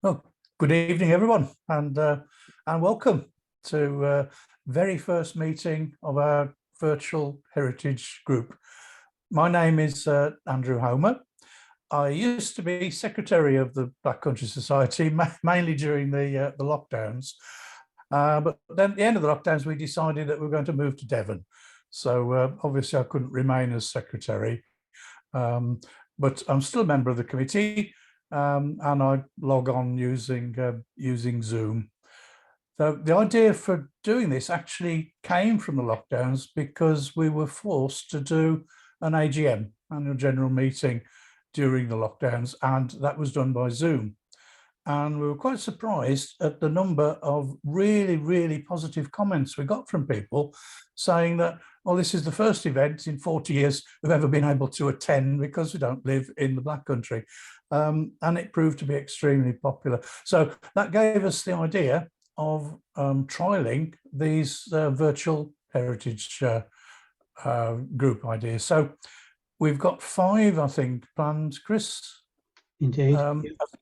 Oh, good evening, everyone, and welcome to very first meeting of our virtual heritage group. My name is Andrew Homer. I used to be secretary of the Black Country Society, mainly during the lockdowns. But then at the end of the lockdowns, we decided that we were going to move to Devon. So obviously I couldn't remain as secretary, but I'm still a member of the committee. And I log on using Zoom. So the idea for doing this actually came from the lockdowns because we were forced to do an AGM, annual general meeting, during the lockdowns, and that was done by Zoom. And we were quite surprised at the number of really, really positive comments we got from people saying that, well, this is the first event in 40 years we've ever been able to attend because we don't live in the Black Country. And it proved to be extremely popular. So that gave us the idea of trialing these virtual heritage group ideas. So we've got 5, I think, planned, Chris. Indeed.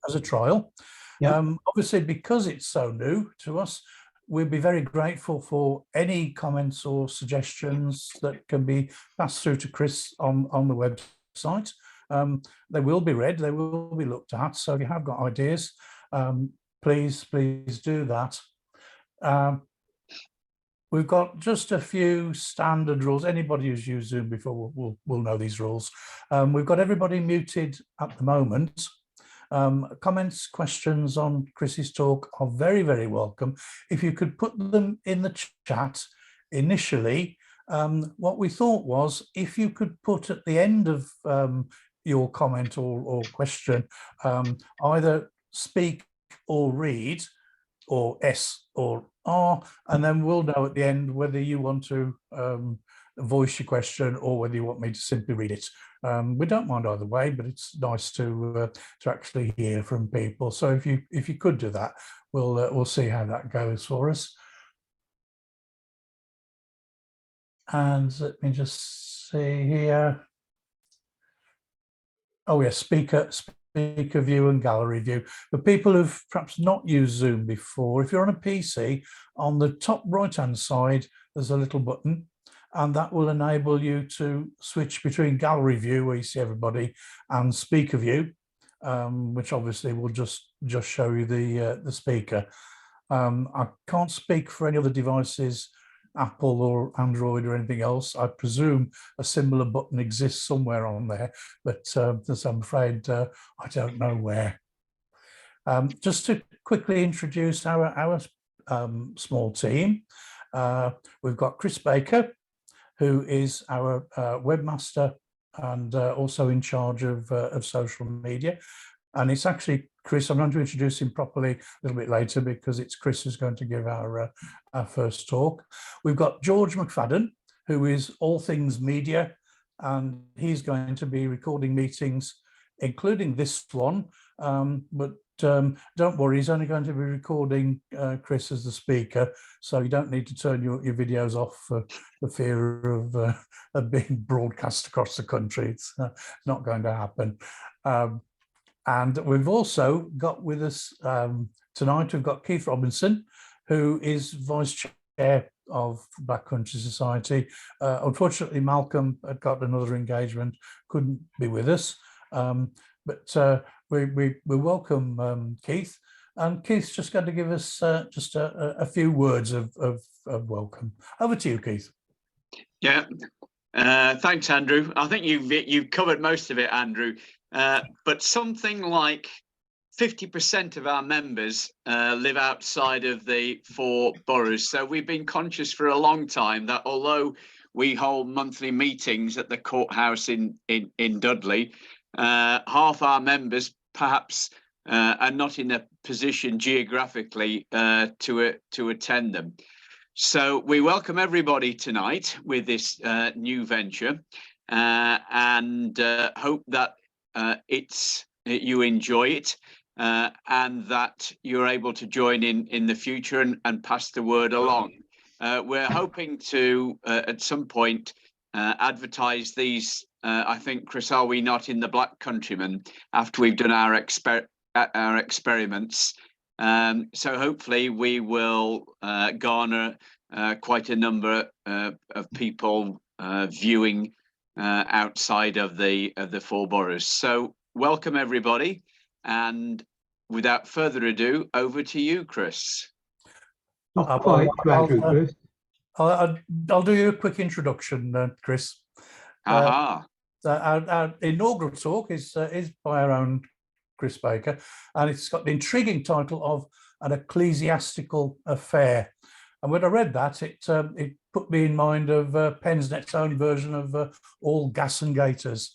As a trial. Yep. Obviously, because it's so new to us, we'd be very grateful for any comments or suggestions that can be passed through to Chris on the website. They will be read, they will be looked at. So if you have got ideas, please do that. We've got just a few standard rules. Anybody who's used Zoom before will know these rules. We've got everybody muted at the moment. Comments, questions on Chris's talk are very, very welcome. If you could put them in the chat initially, what we thought was if you could put at the end of your comment or question, either speak or read, or S or R, and then we'll know at the end whether you want to voice your question or whether you want me to simply read it. We don't mind either way, but it's nice to actually hear from people. So if you could do that, we'll see how that goes for us. And let me just see here. Oh yes, speaker view and gallery view. For people who've perhaps not used Zoom before, if you're on a PC, on the top right-hand side, there's a little button, and that will enable you to switch between gallery view, where you see everybody, and speaker view, which obviously will just show you the speaker. I can't speak for any other devices, Apple or Android or anything else. I presume a similar button exists somewhere on there, but I'm afraid I don't know where. Just to quickly introduce our small team, we've got Chris Baker, who is our webmaster and also in charge of social media. And it's actually Chris, I'm going to introduce him properly a little bit later because it's Chris who's going to give our first talk. We've got George McFadyen, who is all things media, and he's going to be recording meetings, including this one. But don't worry, he's only going to be recording Chris as the speaker, so you don't need to turn your videos off for the fear of being broadcast across the country. It's not going to happen. And we've also got with us tonight, we've got Keith Robinson, who is Vice Chair of Black Country Society. Unfortunately, Malcolm had got another engagement, couldn't be with us. But we welcome Keith. And Keith's just going to give us just a few words of welcome. Over to you, Keith. Yeah, thanks, Andrew. I think you've covered most of it, Andrew. But something like 50% of our members live outside of the 4 boroughs. So we've been conscious for a long time that although we hold monthly meetings at the courthouse in Dudley, half our members perhaps are not in a position geographically to attend them. So we welcome everybody tonight with this new venture and hope that you enjoy it and that you're able to join in the future and pass the word along. We're hoping to at some point advertise these. I think, Chris, are we not in the Black Countryman after we've done our our experiments. So hopefully we will garner quite a number of people viewing outside of the four boroughs. So welcome everybody, and without further ado, over to you, Chris. Not quite to Andrew first. I'll do you a quick introduction, Chris. Aha. Our inaugural talk is by our own Chris Baker, and it's got the intriguing title of An Ecclesiastical Affair. And when I read that, it put me in mind of Pensnett's own version of All Gas and Gaiters,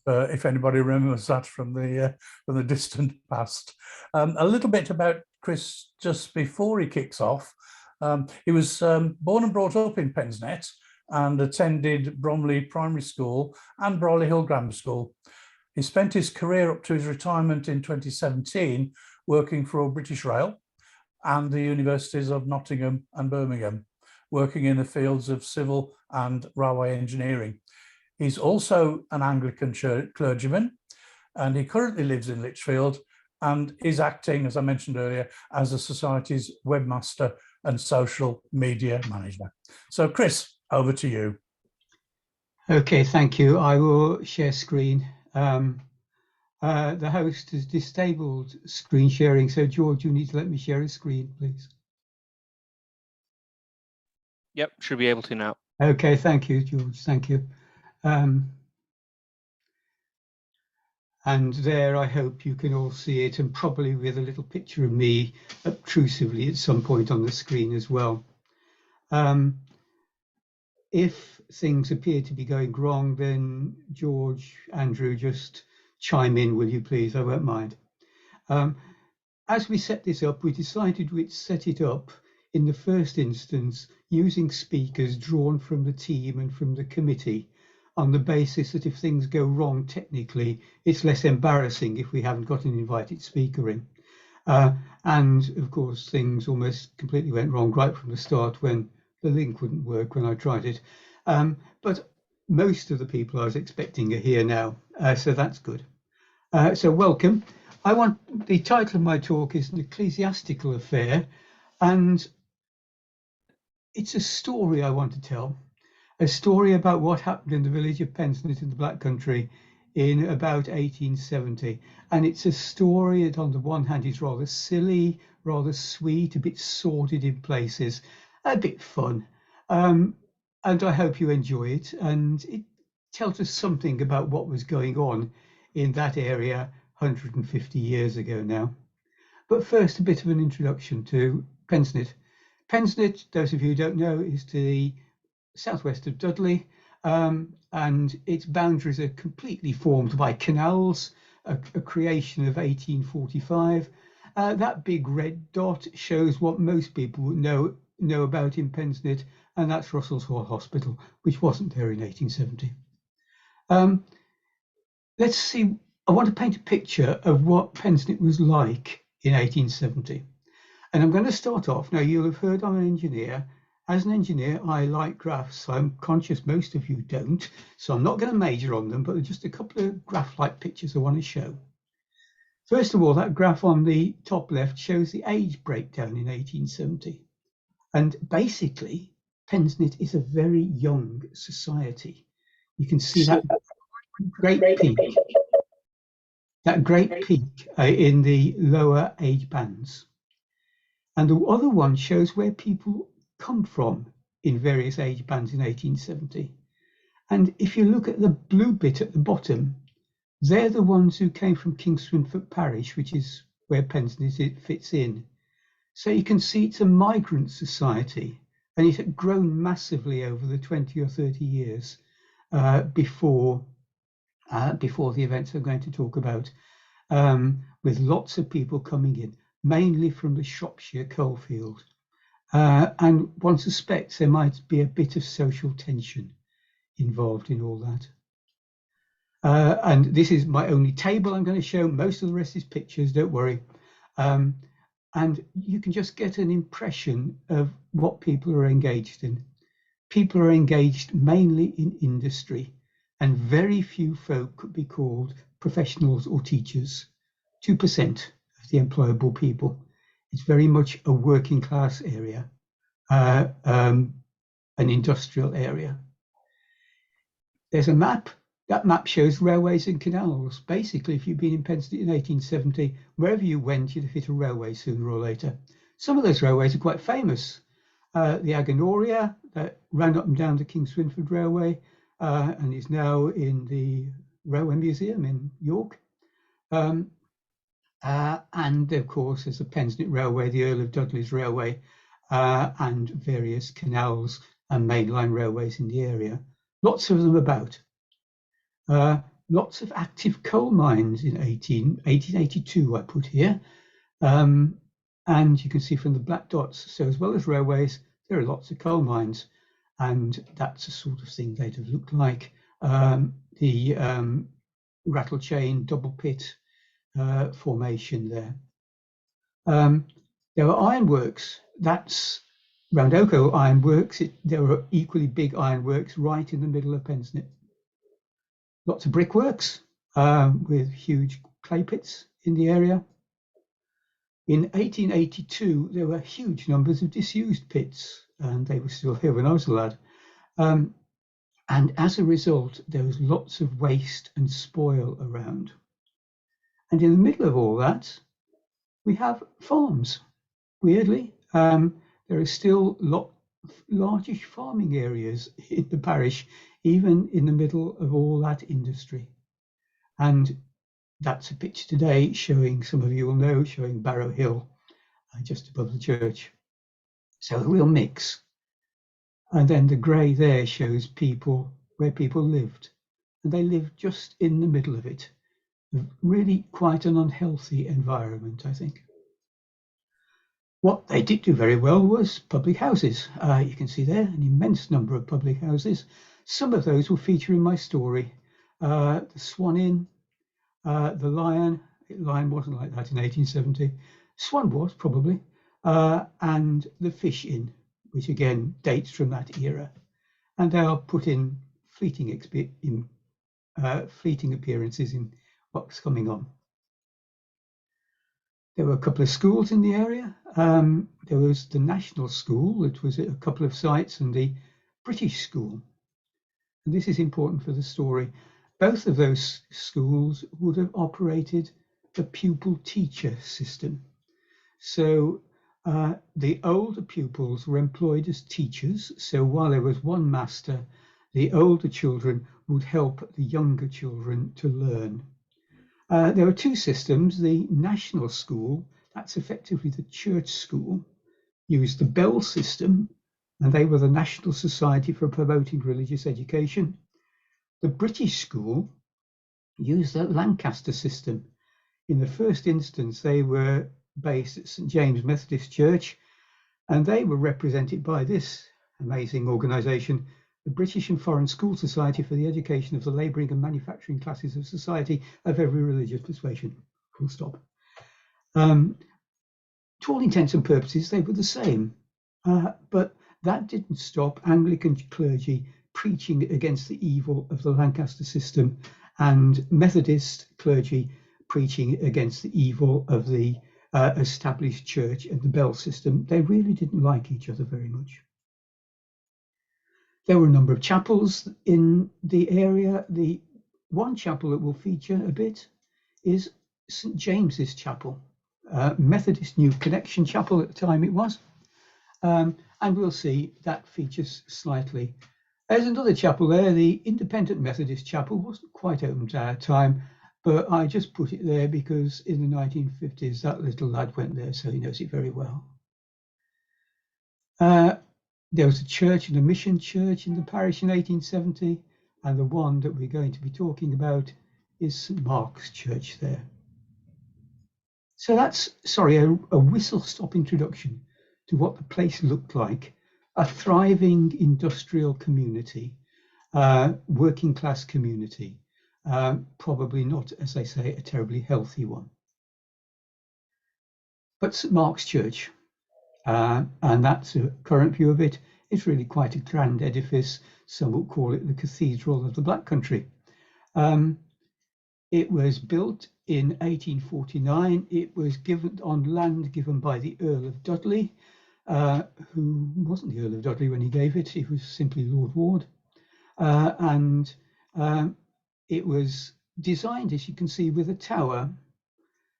if anybody remembers that from the distant past. A little bit about Chris just before he kicks off. He was born and brought up in Pensnett and attended Bromley Primary School and Bromley Hill Grammar School. He spent his career up to his retirement in 2017 working for British Rail and the universities of Nottingham and Birmingham, working in the fields of civil and railway engineering. He's also an Anglican clergyman, and he currently lives in Lichfield and is acting, as I mentioned earlier, as the Society's webmaster and social media manager. So Chris, over to you. Okay, thank you. I will share screen. The host has disabled screen sharing, so George, you need to let me share a screen, please. Yep, should be able to now. Okay, thank you, George. Thank you. And there, I hope you can all see it, and probably with a little picture of me obtrusively at some point on the screen as well. If things appear to be going wrong, then George, Andrew, just chime in, will you please? I won't mind. As we set this up, we decided we'd set it up in the first instance using speakers drawn from the team and from the committee, on the basis that if things go wrong technically, it's less embarrassing if we haven't got an invited speaker in. And of course, things almost completely went wrong right from the start when the link wouldn't work when I tried it. But most of the people I was expecting are here now, so that's good. So welcome. The title of my talk is An Ecclesiastical Affair, and it's a story I want to tell. A story about what happened in the village of Pensnett in the Black Country in about 1870. And it's a story that on the one hand is rather silly, rather sweet, a bit sordid in places, a bit fun. And I hope you enjoy it. And it tells us something about what was going on in that area 150 years ago now. But first, a bit of an introduction to Pensnett. Pensnett, those of you who don't know, is to the southwest of Dudley, and its boundaries are completely formed by canals, a creation of 1845. That big red dot shows what most people know about in Pensnett, and that's Russell's Hall Hospital, which wasn't there in 1870. Let's see, I want to paint a picture of what Pensnett was like in 1870. And I'm going to start off, now you'll have heard I'm an engineer. As an engineer, I like graphs. I'm conscious most of you don't, so I'm not going to major on them, but just a couple of graph-like pictures I want to show. First of all, that graph on the top left shows the age breakdown in 1870. And basically, Pensnett is a very young society. You can see that great peak in the lower age bands. And the other one shows where people come from in various age bands in 1870. And if you look at the blue bit at the bottom, they're the ones who came from Kingswinford Parish, which is where Pensnett fits in. So you can see it's a migrant society, and it had grown massively over the 20 or 30 years before the events I'm going to talk about, with lots of people coming in, mainly from the Shropshire coalfield. And one suspects there might be a bit of social tension involved in all that. And this is my only table I'm going to show. Most of the rest is pictures, don't worry. And you can just get an impression of what people are engaged in. People are engaged mainly in industry, and very few folk could be called professionals or teachers. 2%. the employable people. It's very much a working class area, an industrial area. There's a map. That map shows railways and canals. Basically, if you've been in Pensnett in 1870, wherever you went, you'd hit a railway sooner or later. Some of those railways are quite famous. The Aganoria that ran up and down the King Swinford Railway and is now in the Railway Museum in York. And of course, there's the Pensnett Railway, the Earl of Dudley's Railway, and various canals and mainline railways in the area. Lots of them about. Lots of active coal mines in 1882, I put here. And you can see from the black dots, so as well as railways, there are lots of coal mines. And that's the sort of thing they'd have looked like. The rattle chain double pit formation there. There were ironworks. That's Round Oco Ironworks. There were equally big ironworks right in the middle of Pensnett. Lots of brickworks with huge clay pits in the area. In 1882, there were huge numbers of disused pits, and they were still here when I was a lad. And as a result, there was lots of waste and spoil around. And in the middle of all that, we have farms. Weirdly, there are still largish farming areas in the parish, even in the middle of all that industry. And that's a picture today showing, some of you will know, showing Barrow Hill, just above the church. So a real mix. And then the grey there shows people, where people lived. And they lived just in the middle of it. Really quite an unhealthy environment, I think. What they did do very well was public houses. You can see there an immense number of public houses. Some of those will feature in my story. The Swan Inn, the Lion. Lion wasn't like that in 1870. Swan was probably, and the Fish Inn, which again dates from that era. And they are put in fleeting appearances in what's coming on. There were a couple of schools in the area. There was the National School, that was at a couple of sites, and the British School. And this is important for the story. Both of those schools would have operated the pupil-teacher system. So the older pupils were employed as teachers. So while there was one master, the older children would help the younger children to learn. There were two systems. The National School, that's effectively the church school, used the Bell system, and they were the National Society for Promoting Religious Education. The British School used the Lancaster system. In the first instance, they were based at St James Methodist Church, and they were represented by this amazing organisation, the British and Foreign School Society for the Education of the Labouring and Manufacturing Classes of Society of every religious persuasion. Full stop. To all intents and purposes, they were the same, but that didn't stop Anglican clergy preaching against the evil of the Lancaster system and Methodist clergy preaching against the evil of the established church and the Bell system. They really didn't like each other very much. There were a number of chapels in the area. The one chapel that will feature a bit is St James's Chapel, Methodist New Connection Chapel at the time it was. And we'll see that features slightly. There's another chapel there, the Independent Methodist Chapel. Wasn't quite open to our time, but I just put it there because in the 1950s, that little lad went there, so he knows it very well. There was a church and a mission church in the parish in 1870, and the one that we're going to be talking about is St Mark's Church there. So that's, sorry, a whistle-stop introduction to what the place looked like. A thriving industrial community, working class community, probably not, as they say, a terribly healthy one. But St Mark's Church, and that's a current view of it. It's really quite a grand edifice. Some would call it the Cathedral of the Black Country. It was built in 1849. It was given on land given by the Earl of Dudley, who wasn't the Earl of Dudley when he gave it. He was simply Lord Ward. And it was designed, as you can see, with a tower.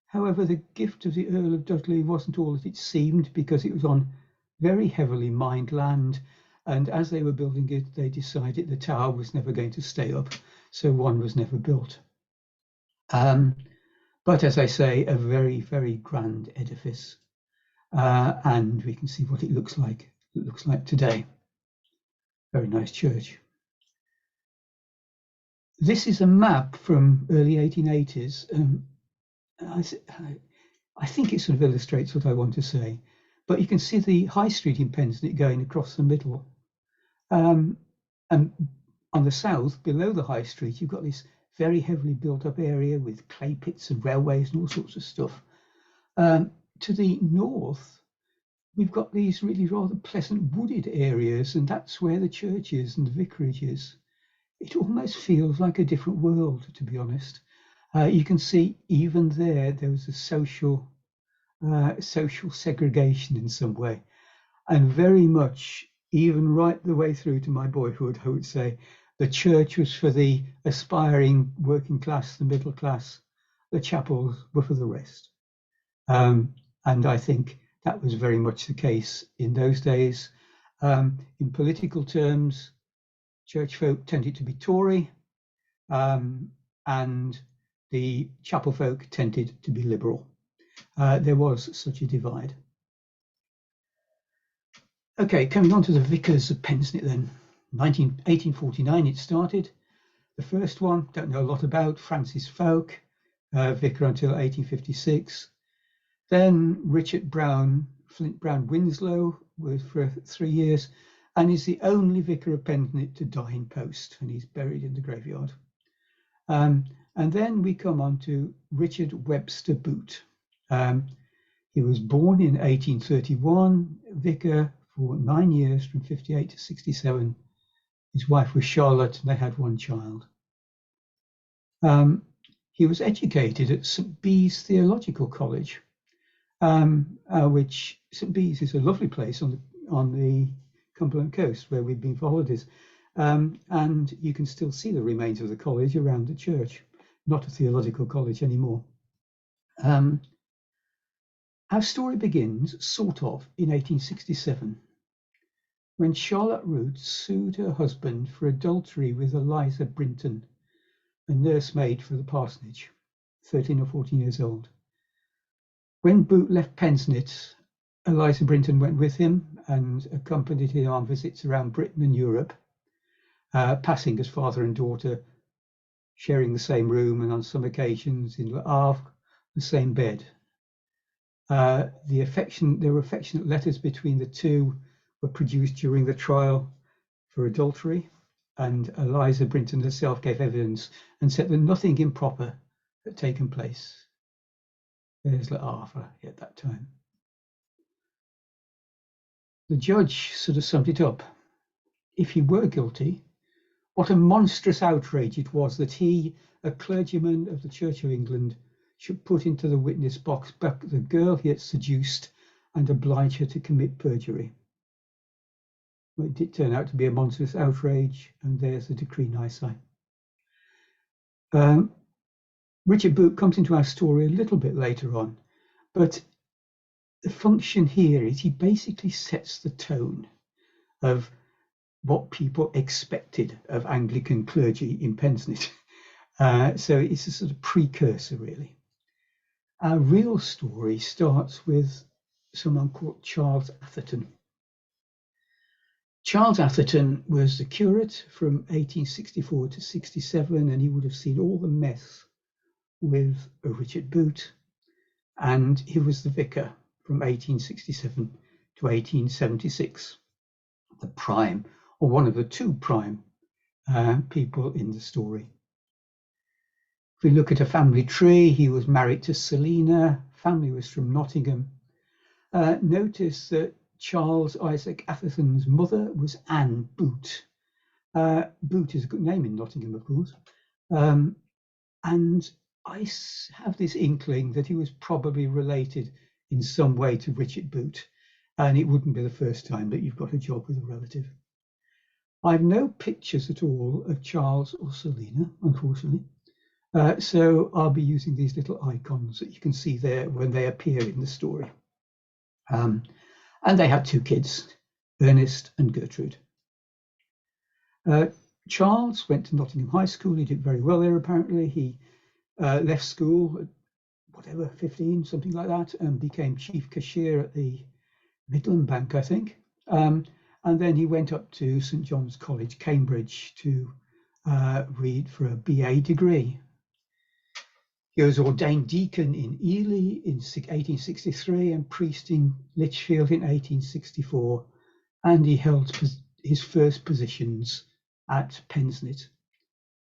However, the gift of the Earl of Dudley wasn't all that it seemed, because it was on very heavily mined land. And as they were building it, they decided the tower was never going to stay up, so one was never built. But as I say, a very, very grand edifice. And we can see what it looks like. It looks like today. Very nice church. This is a map from early 1880s. I think it sort of illustrates what I want to say. But you can see the high street in Pensnett going across the middle. And on the south, below the high street, you've got this very heavily built up area with clay pits and railways and all sorts of stuff. To the north, we've got these really rather pleasant wooded areas, and that's where the church is and the vicarage is. It almost feels like a different world, to be honest. You can see even there was a social segregation in some way, and very much, even right the way through to my boyhood, I would say, the church was for the aspiring working class, the middle class. The chapels were for the rest. And I think that was very much the case in those days. In political terms, church folk tended to be Tory, and the chapel folk tended to be liberal. There was such a divide. Okay, coming on to the vicars of Pensnett then. 1849 it started. The first one, don't know a lot about, Francis Fowke, vicar until 1856. Then Richard Brown, Flint Brown Winslow, was for 3 years, and is the only vicar of Pensnett to die in post, and he's buried in the graveyard. And then we come on to Richard Webster Booth. He was born in 1831, vicar for 9 years from 58 to 67. His wife was Charlotte, and they had one child. He was educated at St Bees Theological College, which St Bees is a lovely place on the Cumberland coast where we've been for holidays. And you can still see the remains of the college around the church, not a theological college anymore. Our story begins, sort of, in 1867, when Charlotte Root sued her husband for adultery with Eliza Brinton, a nursemaid for the parsonage, 13 or 14 years old. When Booth left Pensnett, Eliza Brinton went with him and accompanied him on visits around Britain and Europe, passing as father and daughter, sharing the same room, and on some occasions in Le Havre, the same bed. There were affectionate letters between the two were produced during the trial for adultery, and Eliza Brinton herself gave evidence and said that nothing improper had taken place. There's Le Havre at that time. The judge sort of summed it up. If he were guilty, what a monstrous outrage it was that he, a clergyman of the Church of England, should put into the witness box the girl he had seduced and oblige her to commit perjury. Well, it did turn out to be a monstrous outrage, and there's the decree nisi. Richard Booth comes into our story a little bit later on, but the function here is he basically sets the tone of what people expected of Anglican clergy in Pensnett. So it's a sort of precursor, really. Our real story starts with someone called Charles Atherton. Charles Atherton was the curate from 1864 to 67, and he would have seen all the mess with Richard Booth, and he was the vicar from 1867 to 1876, the prime, or one of the two prime people in the story. If we look at a family tree, he was married to Selina, family was from Nottingham. Notice that Charles Isaac Atherton's mother was Anne Booth. Booth is a good name in Nottingham, of course. And I have this inkling that he was probably related in some way to Richard Boot, and it wouldn't be the first time that you've got a job with a relative. I've no pictures at all of Charles or Selina, unfortunately. So I'll be using these little icons that you can see there when they appear in the story. And they had 2 kids, Ernest and Gertrude. Charles went to Nottingham High School. He did very well there, apparently. He left school at whatever, 15, something like that, and became chief cashier at the Midland Bank, I think. And then he went up to St John's College, Cambridge, to read for a BA degree. He was ordained deacon in Ely in 1863 and priest in Lichfield in 1864. And he held his first positions at Pensnett.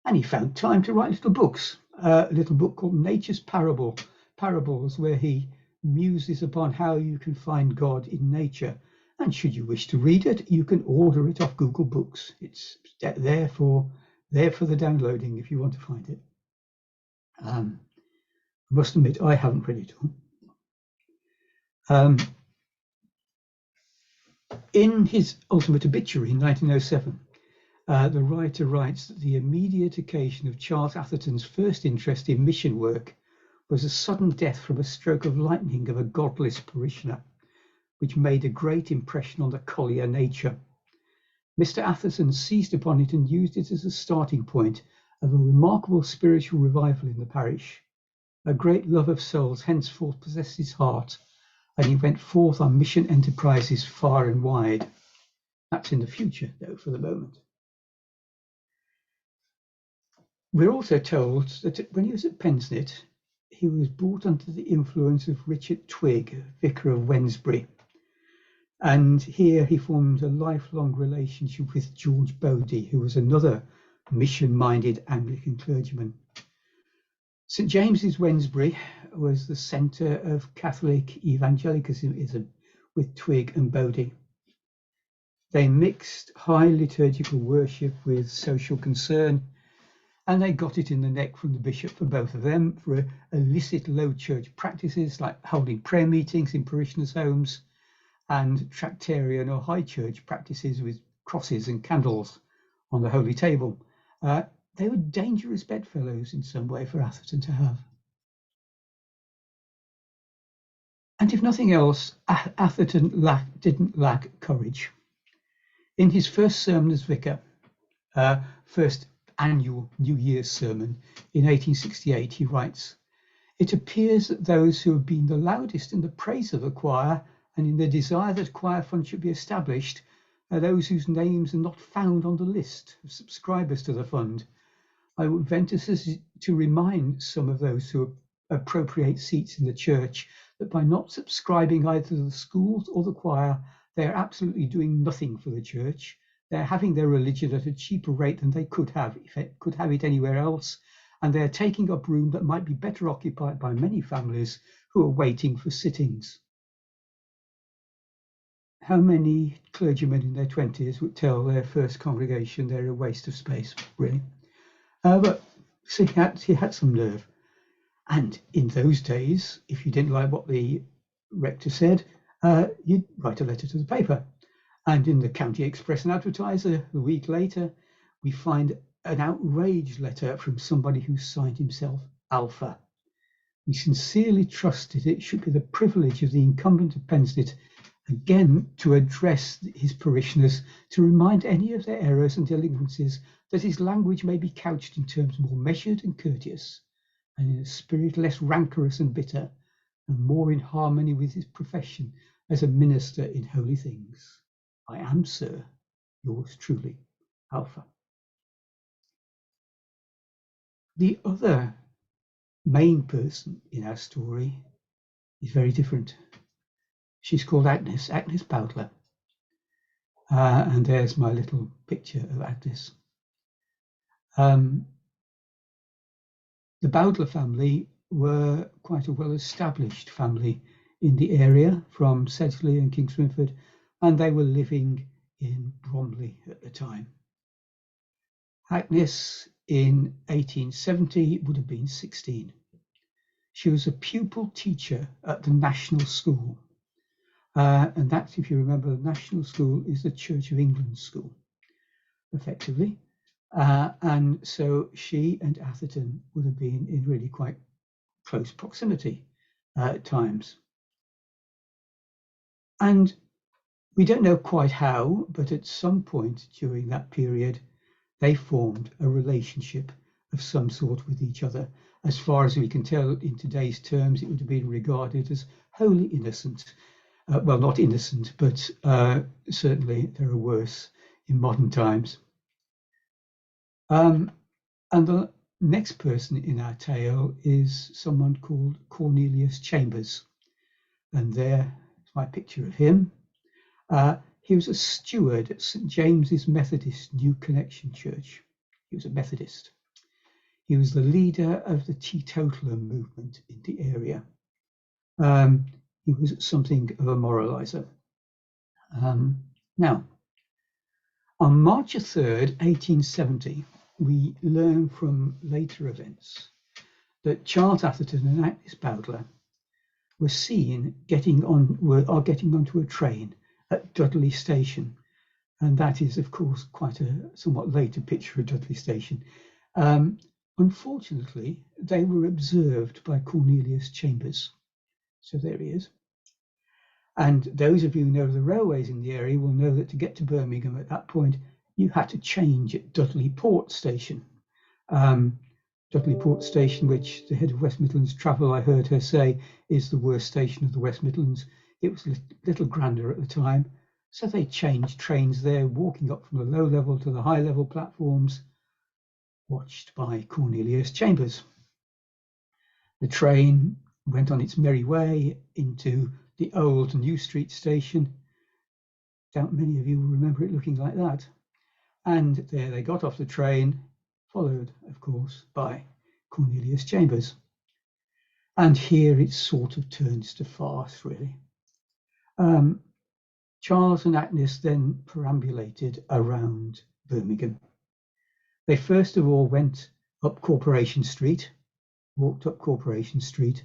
And he found time to write little books, a little book called Nature's Parables, where he muses upon how you can find God in nature. And should you wish to read it, you can order it off Google Books. It's there for the downloading if you want to find it. I must admit, I haven't read it all. In his ultimate obituary in 1907, the writer writes that the immediate occasion of Charles Atherton's first interest in mission work was a sudden death from a stroke of lightning of a godless parishioner, which made a great impression on the collier nature. Mr. Atherton seized upon it and used it as a starting point of a remarkable spiritual revival in the parish. A great love of souls henceforth possessed his heart, and he went forth on mission enterprises far and wide. That's in the future, though, for the moment. We're also told that when he was at Pensnett, he was brought under the influence of Richard Twigg, vicar of Wednesbury. And here he formed a lifelong relationship with George Bodie, who was another mission-minded Anglican clergyman. St James's Wednesbury was the centre of Catholic evangelicalism with Twigg and Bodie. They mixed high liturgical worship with social concern, and they got it in the neck from the bishop for both of them for illicit low church practices like holding prayer meetings in parishioners' homes and tractarian or high church practices with crosses and candles on the holy table. They were dangerous bedfellows in some way for Atherton to have. And if nothing else, Atherton didn't lack courage. In his first sermon as vicar, first annual New Year's sermon in 1868, he writes, "It appears that those who have been the loudest in the praise of the choir and in the desire that choir fund should be established are those whose names are not found on the list of subscribers to the fund. I would venture to remind some of those who appropriate seats in the church that by not subscribing either to the schools or the choir, they are absolutely doing nothing for the church. They're having their religion at a cheaper rate than they could have it anywhere else, and they're taking up room that might be better occupied by many families who are waiting for sittings." How many clergymen in their 20s would tell their first congregation they're a waste of space, really? But so he had some nerve. And in those days, if you didn't like what the rector said, you'd write a letter to the paper. And in the County Express and Advertiser, a week later, we find an outraged letter from somebody who signed himself Alpha. We sincerely trusted it should be the privilege of the incumbent of Pensnett again to address his parishioners, to remind any of their errors and delinquencies that his language may be couched in terms more measured and courteous, and in a spirit less rancorous and bitter, and more in harmony with his profession as a minister in holy things. I am, sir, yours truly, Alpha. The other main person in our story is very different. She's called Agnes Bowdler. And there's my little picture of Agnes. The Bowdler family were quite a well-established family in the area from Sedgley and Kingswinford, and they were living in Bromley at the time. Agnes in 1870 would have been 16. She was a pupil teacher at the National School. And that's, if you remember, the National School is the Church of England school, effectively. And so she and Atherton would have been in really quite close proximity at times. And we don't know quite how, but at some point during that period, they formed a relationship of some sort with each other. As far as we can tell, in today's terms, it would have been regarded as wholly innocent. Well, not innocent, but certainly there are worse in modern times. And the next person in our tale is someone called Cornelius Chambers. And there's my picture of him. He was a steward at St. James's Methodist New Connection Church. He was a Methodist. He was the leader of the teetotaler movement in the area. He was something of a moralizer. Now, on March 3rd, 1870, we learn from later events that Charles Atherton and Agnes Bowdler were seen getting onto a train at Dudley Station. And that is, of course, quite a somewhat later picture of Dudley Station. Unfortunately, they were observed by Cornelius Chambers. So there he is. And those of you who know the railways in the area will know that to get to Birmingham at that point, you had to change at Dudley Port Station. Dudley Port Station, which the head of West Midlands Travel, I heard her say, is the worst station of the West Midlands. It was a little grander at the time. So they changed trains there, walking up from the low level to the high level platforms, watched by Cornelius Chambers. The train went on its merry way into the old New Street station. Doubt many of you will remember it looking like that. And there they got off the train, followed, of course, by Cornelius Chambers. And here it sort of turns to farce, really. Charles and Agnes then perambulated around Birmingham. They first of all went up Corporation Street, walked up Corporation Street,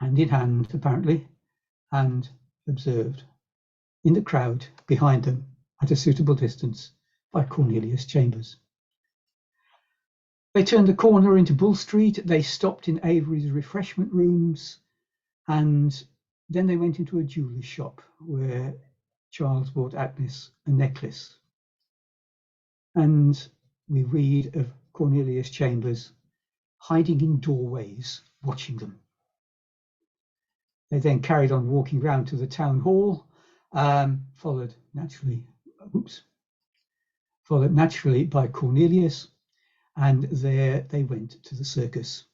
hand in hand, apparently, and observed in the crowd behind them at a suitable distance by Cornelius Chambers. They turned the corner into Bull Street. They stopped in Avery's refreshment rooms, and then they went into a jeweller's shop where Charles bought Agnes a necklace. And we read of Cornelius Chambers hiding in doorways, watching them. They then carried on walking round to the town hall, followed naturally by Cornelius, and there they went to the circus.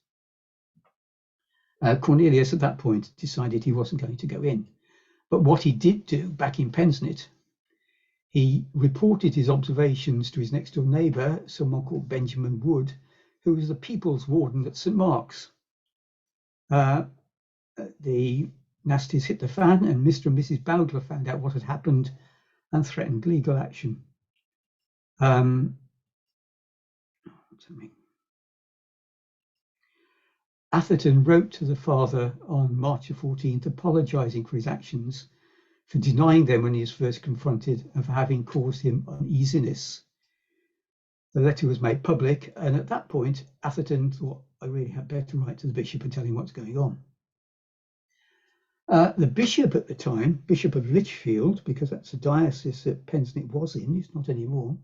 Cornelius at that point decided he wasn't going to go in, but what he did do back in Pensnett, he reported his observations to his next door neighbour, someone called Benjamin Wood, who was the people's warden at St. Mark's. The nasties hit the fan, and Mr. and Mrs. Bowdler found out what had happened and threatened legal action. Atherton wrote to the father on March 14th, apologising for his actions, for denying them when he was first confronted, and for having caused him uneasiness. The letter was made public, and at that point, Atherton thought, I really had better write to the bishop and tell him what's going on. The bishop at the time, Bishop of Lichfield, because that's a diocese that Pensnett was in, it's not anymore,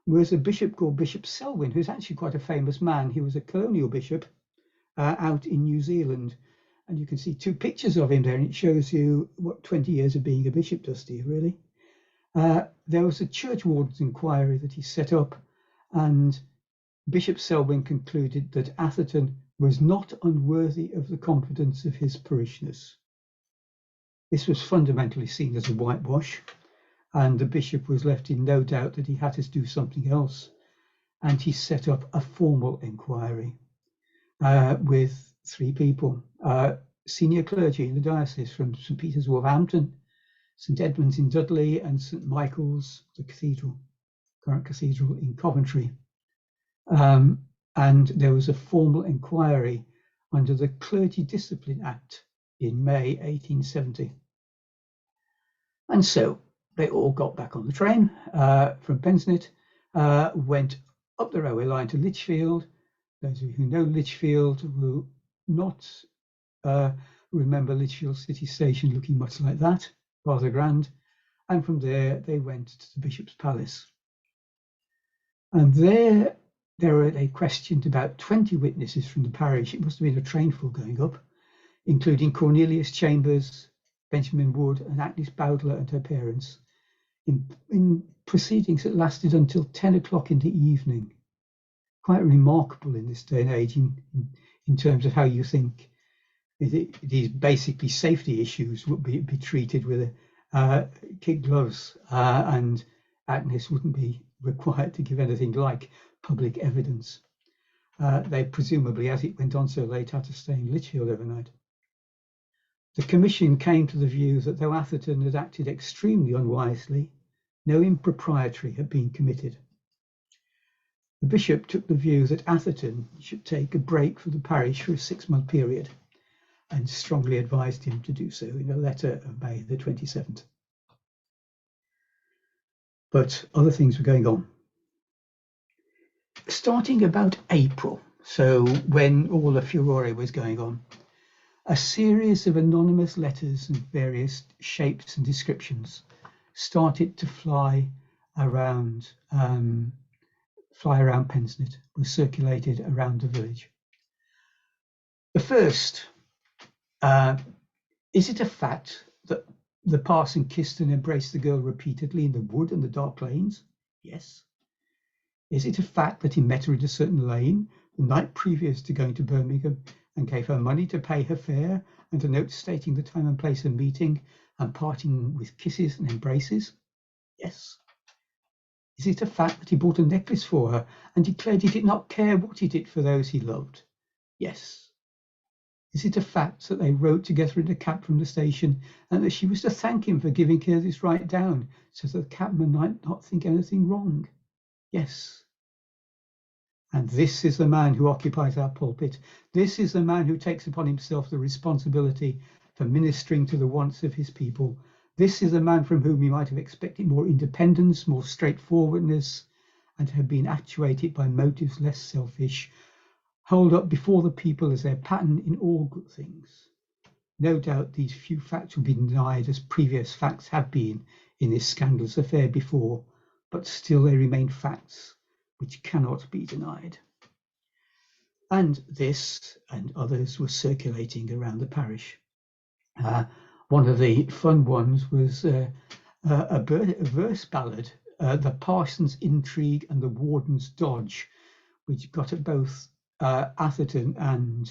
was a bishop called Bishop Selwyn, who's actually quite a famous man. He was a colonial bishop out in New Zealand. And you can see two pictures of him there, and it shows you what 20 years of being a bishop does to you, really. There was a church warden's inquiry that he set up, and Bishop Selwyn concluded that Atherton was not unworthy of the confidence of his parishioners. This was fundamentally seen as a whitewash, and the bishop was left in no doubt that he had to do something else. And he set up a formal inquiry with 3 people, senior clergy in the diocese from St. Peter's, Wolverhampton, St. Edmund's in Dudley, and St. Michael's, the cathedral, current cathedral in Coventry. And there was a formal inquiry under the Clergy Discipline Act in May 1870. And so they all got back on the train from Pensnett, went up the railway line to Lichfield. Those of you who know Lichfield will not remember Lichfield City Station looking much like that, rather grand. And from there, they went to the Bishop's Palace. And there they questioned about 20 witnesses from the parish. It must have been a trainful going up, including Cornelius Chambers, Benjamin Wood, and Agnes Bowdler and her parents, in proceedings that lasted until 10 o'clock in the evening. Quite remarkable in this day and age in terms of how you think these basically safety issues would be treated with kid gloves, and Agnes wouldn't be required to give anything like public evidence. They presumably, as it went on so late, had to stay in Lichfield overnight. The commission came to the view that though Atherton had acted extremely unwisely, no impropriety had been committed. The bishop took the view that Atherton should take a break for the parish for a 6-month period, and strongly advised him to do so in a letter of May the 27th. But other things were going on. Starting about April, so when all the furore was going on, a series of anonymous letters in various shapes and descriptions started to fly around Pensnett, was circulated around the village. The first, is it a fact that the parson kissed and embraced the girl repeatedly in the wood and the dark lanes? Yes. Is it a fact that he met her in a certain lane the night previous to going to Birmingham and gave her money to pay her fare and a note stating the time and place of meeting and parting with kisses and embraces? Yes. Is it a fact that he bought a necklace for her and declared he did not care what he did for those he loved? Yes. Is it a fact that they rode together in a cab from the station and that she was to thank him for giving her this ride down so that the cabman might not think anything wrong? Yes. And this is the man who occupies our pulpit. This is the man who takes upon himself the responsibility for ministering to the wants of his people. This is the man from whom we might have expected more independence, more straightforwardness, and have been actuated by motives less selfish, hold up before the people as their pattern in all good things. No doubt these few facts will be denied as previous facts have been in this scandalous affair before, but still they remain facts which cannot be denied. And this and others were circulating around the parish. One of the fun ones was a verse ballad, The Parson's Intrigue and the Warden's Dodge, which got at both Atherton and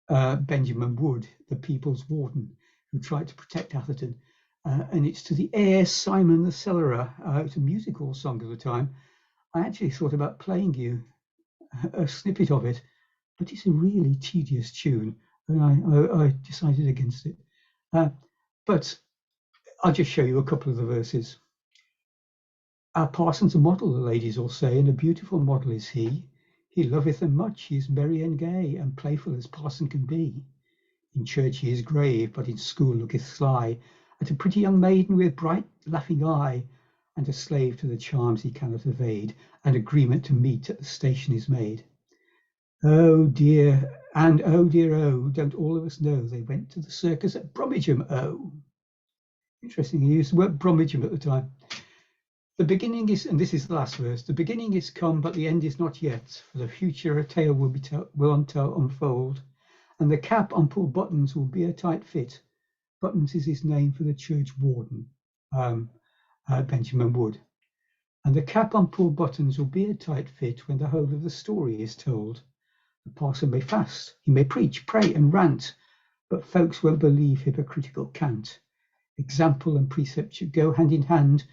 Benjamin Wood, the people's warden, who tried to protect Atherton. And it's to the air Simon the Cellarer. It's a musical song of the time. I actually thought about playing you a snippet of it, but it's a really tedious tune, and I decided against it. But I'll just show you a couple of the verses. Our parson's a model, the ladies all say, and a beautiful model is he. He loveth them much, he is merry and gay, and playful as parson can be. In church he is grave, but in school looketh sly, at a pretty young maiden with bright laughing eye, and a slave to the charms he cannot evade, an agreement to meet at the station is made. Oh dear, and oh dear, oh, don't all of us know they went to the circus at Birmingham, oh. Interesting, he used the word Birmingham at the time. The beginning is, and this is the last verse, the beginning is come, but the end is not yet, for the future a tale will unfold, and the cap on Paul Buttons will be a tight fit. Buttons is his name for the church warden, Benjamin Wood. And the cap on Paul Buttons will be a tight fit when the whole of the story is told. The parson may fast, he may preach, pray and rant, but folks won't believe hypocritical cant. Example and precept should go hand in hand,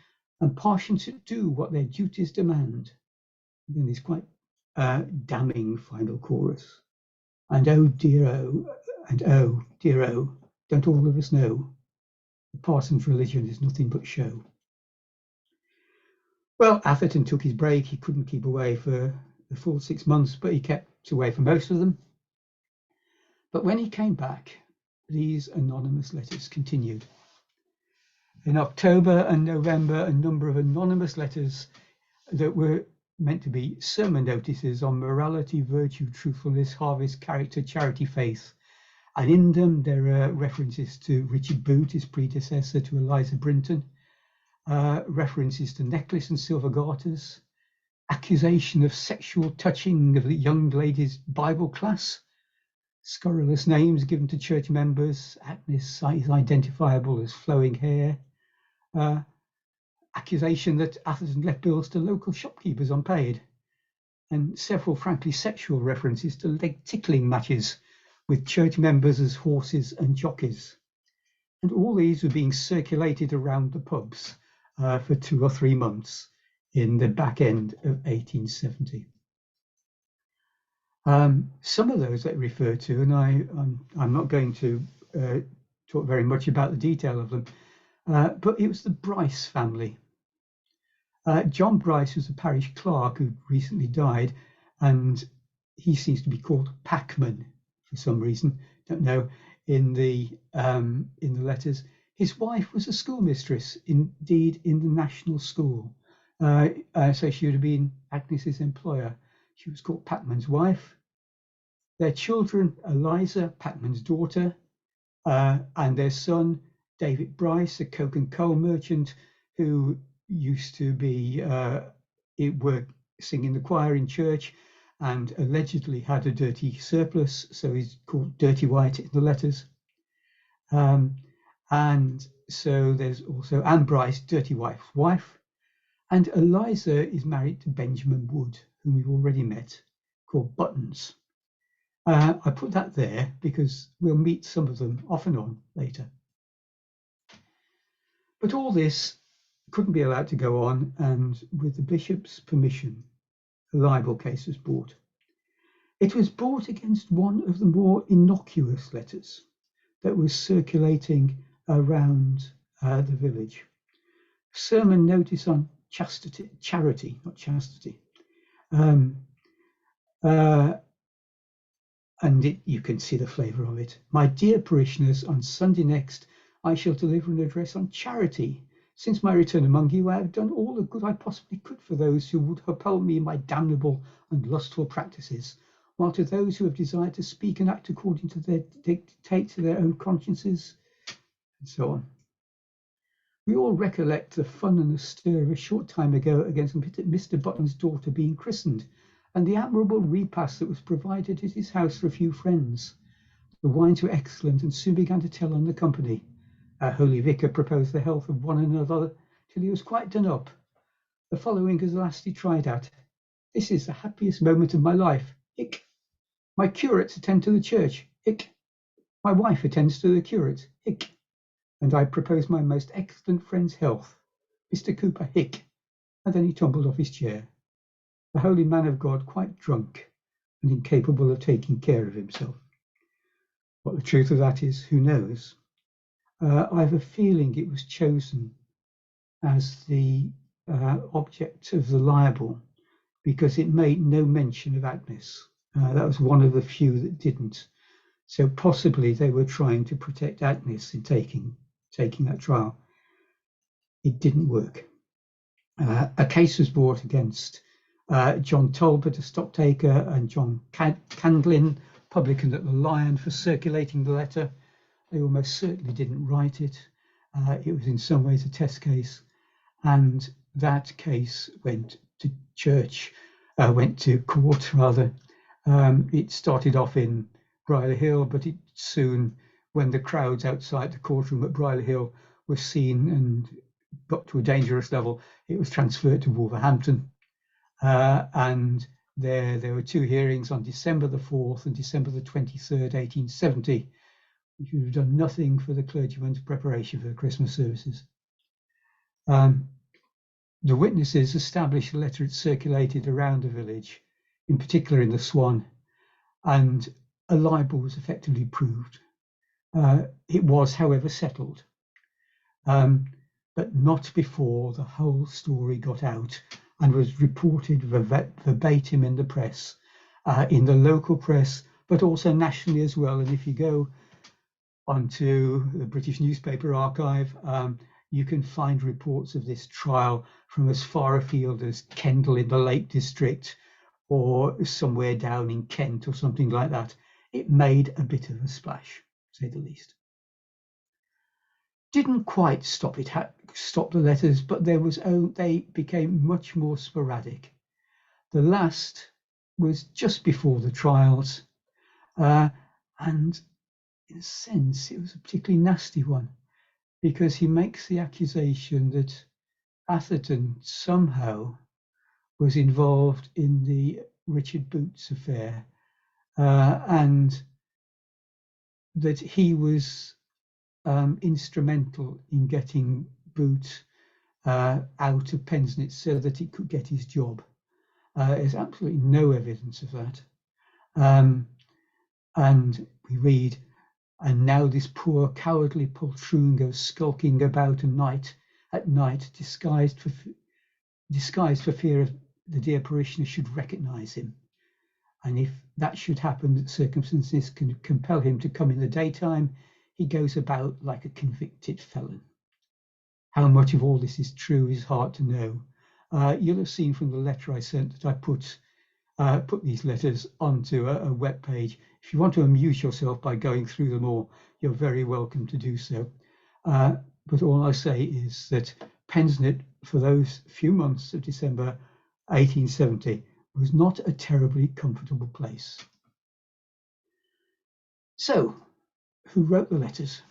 and parsons should do what their duties demand. And then there's quite damning final chorus. And oh dear oh, and oh dear oh, don't all of us know the parson's religion is nothing but show. Well, Atherton took his break. He couldn't keep away for the full 6 months, but he kept away for most of them. But when he came back, these anonymous letters continued. In October and November, a number of anonymous letters that were meant to be sermon notices on morality, virtue, truthfulness, harvest, character, charity, faith. And in them, there are references to Richard Boot, his predecessor, to Eliza Brinton, references to necklace and silver garters, accusation of sexual touching of the young ladies' Bible class, scurrilous names given to church members. Agnes is identifiable as flowing hair. Accusation that Atherton left bills to local shopkeepers unpaid, and several frankly sexual references to leg tickling matches with church members as horses and jockeys. And all these were being circulated around the pubs for 2 or 3 months in the back end of 1870. Some of those that refer to, and I'm not going to talk very much about the detail of them, but it was the Bryce family. John Bryce was a parish clerk who recently died, and he seems to be called Packman for some reason. Don't know. In the letters, his wife was a schoolmistress, indeed in the national school. So she would have been Agnes's employer. She was called Packman's wife. Their children, Eliza, Packman's daughter, and their son, David Bryce, a coke and coal merchant who used to be singing the choir in church and allegedly had a dirty surplus, so he's called Dirty White in the letters. And so there's also Anne Bryce, Dirty White's wife, and Eliza is married to Benjamin Wood, whom we've already met, called Buttons. I put that there because we'll meet some of them off and on later. But all this couldn't be allowed to go on, and with the bishop's permission, a libel case was brought. It was brought against one of the more innocuous letters that was circulating around the village. Sermon notice on charity, not chastity. And you can see the flavour of it. My dear parishioners, on Sunday next, I shall deliver an address on charity. Since my return among you, I have done all the good I possibly could for those who would uphold me in my damnable and lustful practices, while to those who have desired to speak and act according to their dictate to their own consciences, and so on. We all recollect the fun and the stir of a short time ago against Mr. Button's daughter being christened, and the admirable repast that was provided at his house for a few friends. The wines were excellent and soon began to tell on the company. Our holy vicar proposed the health of one another till he was quite done up. The following is the last he tried at. This is the happiest moment of my life. Hic. My curates attend to the church. Hic. My wife attends to the curate. Hic. And I propose my most excellent friend's health. Mr. Cooper. Hic. And then he tumbled off his chair. The holy man of God quite drunk and incapable of taking care of himself. What the truth of that is, who knows? I have a feeling it was chosen as the object of the libel because it made no mention of Agnes. That was one of the few that didn't. So possibly they were trying to protect Agnes in taking that trial. It didn't work. A case was brought against John Talbot, a stocktaker, and John Candlin, publican at the Lion, for circulating the letter. They almost certainly didn't write it. It was in some ways a test case, and that case went to court rather. It started off in Brierley Hill, but it soon, when the crowds outside the courtroom at Brierley Hill were seen and got to a dangerous level, it was transferred to Wolverhampton. And there were 2 hearings on December the 4th and December the 23rd, 1870, which would have done nothing for the clergyman's preparation for the Christmas services. The witnesses established the letter had circulated around the village, in particular in the Swan, and a libel was effectively proved. It was, however, settled. but not before the whole story got out and was reported verbatim in the press, in the local press, but also nationally as well. And if you go onto the British Newspaper Archive, you can find reports of this trial from as far afield as Kendal in the Lake District, or somewhere down in Kent or something like that. It made a bit of a splash, to say the least. Didn't quite stop the letters, but they became much more sporadic. The last was just before the trials, and in a sense, it was a particularly nasty one, because he makes the accusation that Atherton somehow was involved in the Richard Boots affair, and that he was instrumental in getting Boot out of Pensnett so that he could get his job. There's absolutely no evidence of that. And we read, "And now this poor cowardly poltroon goes skulking about at night, disguised for fear of the dear parishioner should recognise him. And if that should happen, that circumstances can compel him to come in the daytime, he goes about like a convicted felon." How much of all this is true is hard to know. You'll have seen from the letter I sent that I put these letters onto a web page. If you want to amuse yourself by going through them all, you're very welcome to do so. But all I say is that Pensnett, for those few months of December 1870, was not a terribly comfortable place. So, who wrote the letters?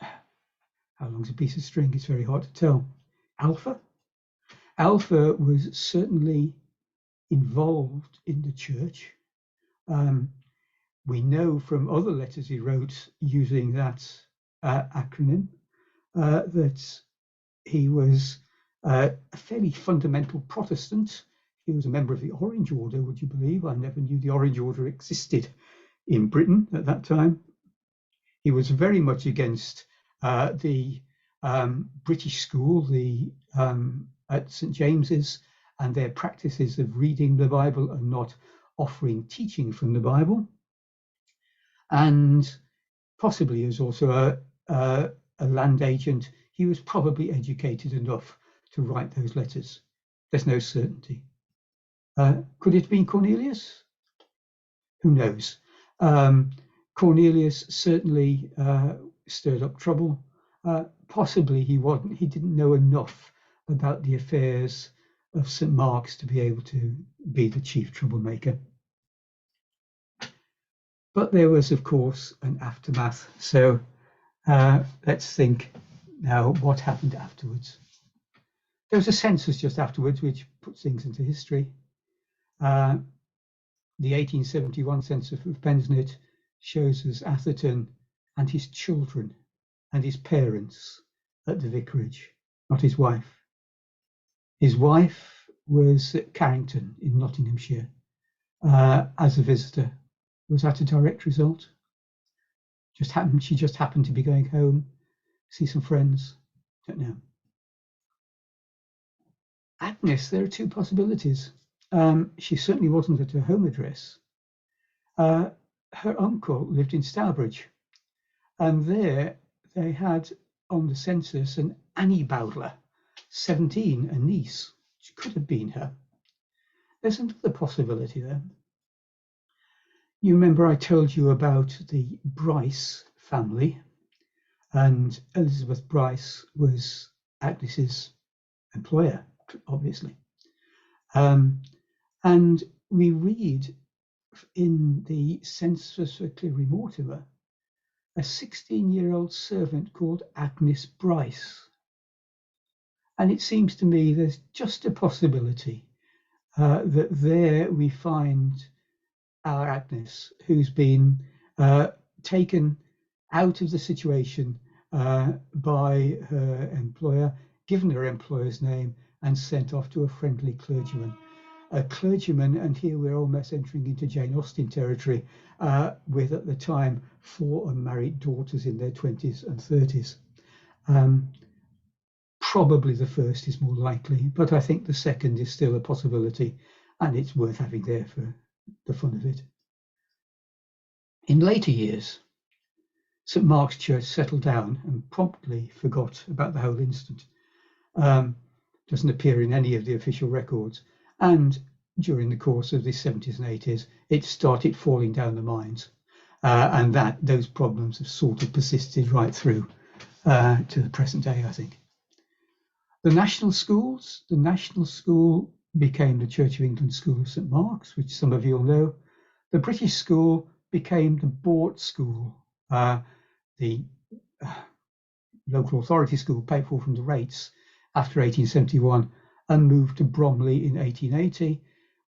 How long's a piece of string? It's very hard to tell. Alpha? Alpha was certainly involved in the church. We know from other letters he wrote using that acronym that he was a fairly fundamental Protestant. He was a member of the Orange Order, would you believe? I never knew the Orange Order existed in Britain at that time. He was very much against the British school, at St. James's, and their practices of reading the Bible and not offering teaching from the Bible. And possibly he was also a land agent. He was probably educated enough to write those letters. There's no certainty. Could it have been Cornelius? Who knows? Cornelius certainly stirred up trouble. Possibly he didn't know enough about the affairs of St. Mark's to be able to be the chief troublemaker. But there was, of course, an aftermath. So let's think now what happened afterwards. There was a census just afterwards, which puts things into history. The 1871 census of Pensnett shows us Atherton and his children and his parents at the vicarage, not his wife. His wife was at Carrington in Nottinghamshire as a visitor. Was that a direct result? She just happened to be going home, see some friends. Don't know. Agnes, there are two possibilities. She certainly wasn't at her home address. Her uncle lived in Stourbridge, and there they had on the census an Annie Bowdler, 17, a niece, which could have been her. There's another possibility there. You remember I told you about the Bryce family, and Elizabeth Bryce was Agnes's employer, obviously. And we read in the census for Cleary Mortimer a 16-year-old servant called Agnes Bryce. And it seems to me there's just a possibility that there we find our Agnes, who's been taken out of the situation by her employer, given her employer's name, and sent off to a friendly clergyman. A clergyman, and here we're almost entering into Jane Austen territory, with at the time 4 unmarried daughters in their 20s and 30s. probably the first is more likely, but I think the second is still a possibility, and it's worth having there for the fun of it. In later years, St Mark's Church settled down and promptly forgot about the whole incident. Doesn't appear in any of the official records, and during the course of the 70s and 80s, it started falling down the mines, and those problems have sort of persisted right through to the present day, I think. The national school became the Church of England School of St Mark's, which some of you will know. The British school became the Board School, the local authority school paid for from the rates after 1871, and moved to Bromley in 1880,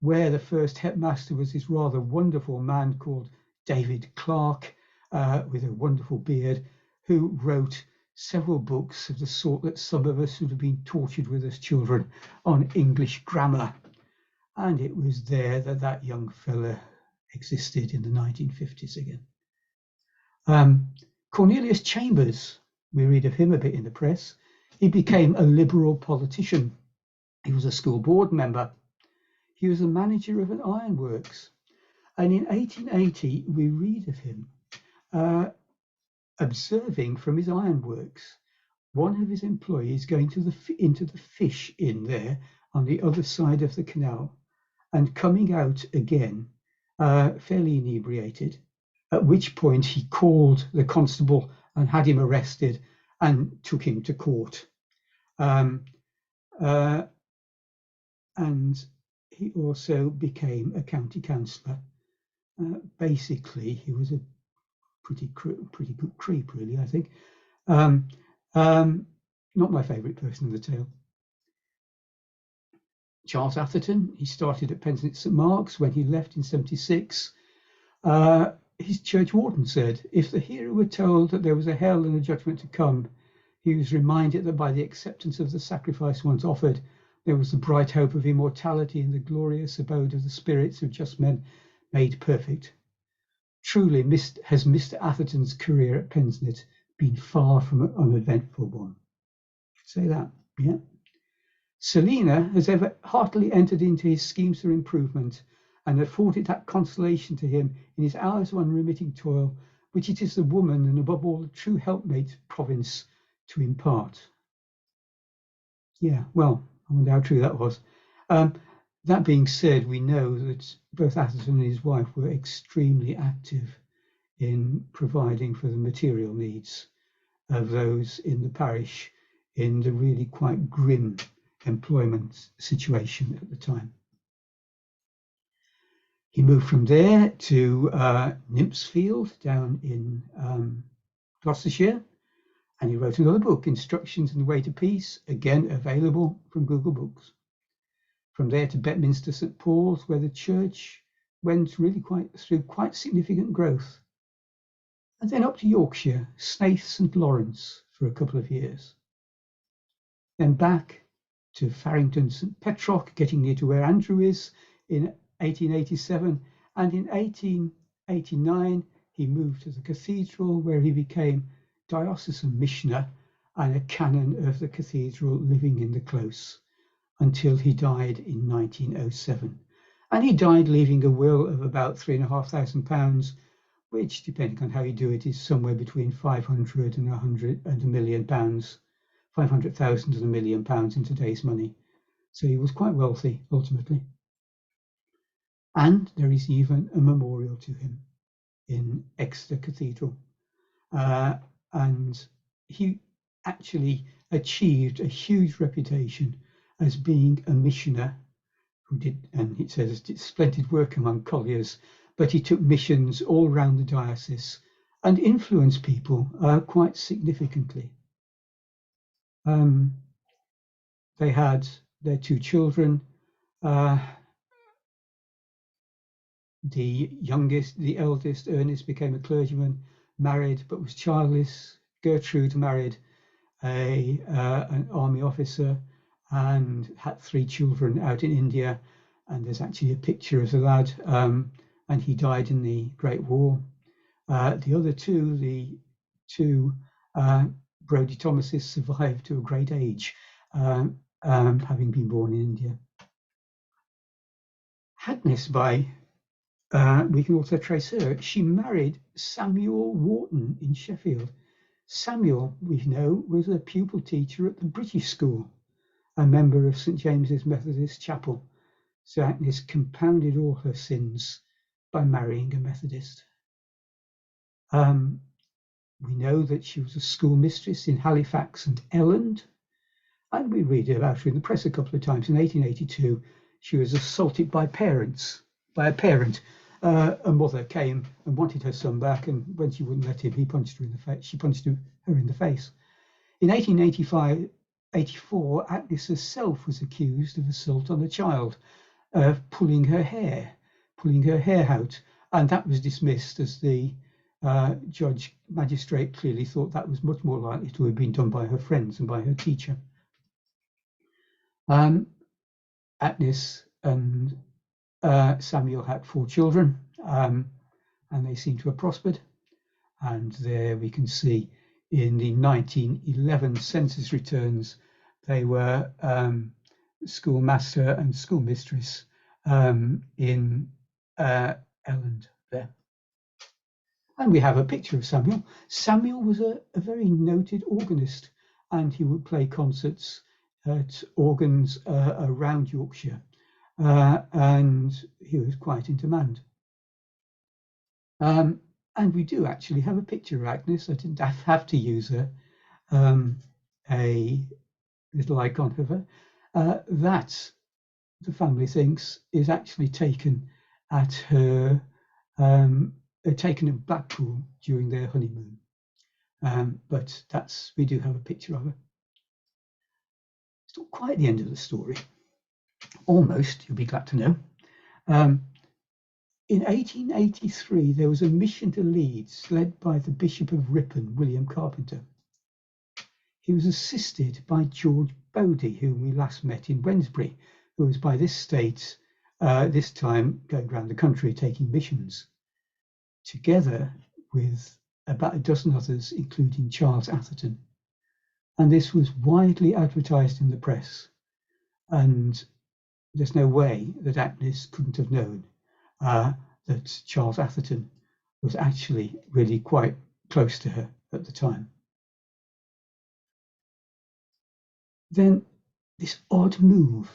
where the first headmaster was this rather wonderful man called David Clark, with a wonderful beard, who wrote several books of the sort that some of us would have been tortured with as children on English grammar. And it was there that young fella existed in the 1950s again. Cornelius Chambers, we read of him a bit in the press. He became a Liberal politician. He was a school board member. He was a manager of an ironworks. And in 1880, we read of him observing from his ironworks one of his employees going into the fish in there on the other side of the canal and coming out again fairly inebriated, at which point he called the constable and had him arrested and took him to court. And he also became a county councillor. Basically, he was a pretty good creep, really, I think. Not my favourite person in the tale. Charles Atherton, he started at Pensnett St Mark's. When he left in 76, his church warden said, if the hearer were told that there was a hell and a judgment to come, he was reminded that by the acceptance of the sacrifice once offered, there was the bright hope of immortality in the glorious abode of the spirits of just men made perfect. Truly has Mr. Atherton's career at Pensnett been far from an uneventful one. Say that, yeah. Selina has ever heartily entered into his schemes for improvement and afforded that consolation to him in his hours of unremitting toil, which it is the woman and above all the true helpmate province to impart. Yeah, well, I wonder how true that was. That being said, we know that both Atherton and his wife were extremely active in providing for the material needs of those in the parish in the really quite grim employment situation at the time. He moved from there to Nymphsfield down in Gloucestershire, and he wrote another book, Instructions in the Way to Peace, again available from Google Books. From there to Bedminster St Paul's, where the church went really through quite significant growth. And then up to Yorkshire, Snaith St Lawrence for a couple of years. Then back to Farrington St Petrock, getting near to where Andrew is, in 1887. And in 1889, he moved to the cathedral, where he became diocesan missioner and a canon of the cathedral, living in the close, until he died in 1907. And he died leaving a will of about £3,500, which, depending on how you do it, is somewhere between 500 and 100 and £1 million, 500,000 and £1 million in today's money. So he was quite wealthy, ultimately. And there is even a memorial to him in Exeter Cathedral. And he actually achieved a huge reputation as being a missioner who did, and it says, did splendid work among colliers, but he took missions all around the diocese and influenced people quite significantly. They had their two children. The eldest, Ernest, became a clergyman, married but was childless. Gertrude married an army officer and had 3 children out in India. And there's actually a picture of the lad, and he died in the Great War. The other two, Brodie Thomases, survived to a great age having been born in India. Agnes, we can also trace her. She married Samuel Wharton in Sheffield. Samuel, we know, was a pupil teacher at the British School, a member of St James's Methodist Chapel. So Agnes compounded all her sins by marrying a Methodist. We know that she was a schoolmistress in Halifax and Elland, and we read about her in the press a couple of times. In 1882, she was assaulted by a parent. A mother came and wanted her son back, and when she wouldn't let him, he punched her in the face. She punched her in the face. In 1884, Agnes herself was accused of assault on a child, pulling her hair out, and that was dismissed as the magistrate clearly thought that was much more likely to have been done by her friends and by her teacher. Agnes and Samuel had 4 children, and they seem to have prospered. And there we can see in the 1911 census returns, they were schoolmaster and schoolmistress in Elland there. And we have a picture of Samuel. Samuel was a very noted organist, and he would play concerts at organs around Yorkshire, and he was quite in demand. And we do actually have a picture of Agnes. I didn't have to use a little icon of her. That, the family thinks, is actually taken at her taken in Blackpool during their honeymoon. But we do have a picture of her. It's not quite the end of the story. Almost, you'll be glad to know. In 1883, there was a mission to Leeds led by the Bishop of Ripon, William Carpenter. He was assisted by George Bodie, whom we last met in Wednesbury, who was by this time going around the country taking missions, together with about a dozen others, including Charles Atherton. And this was widely advertised in the press. And there's no way that Agnes couldn't have known that Charles Atherton was actually really quite close to her at the time. Then this odd move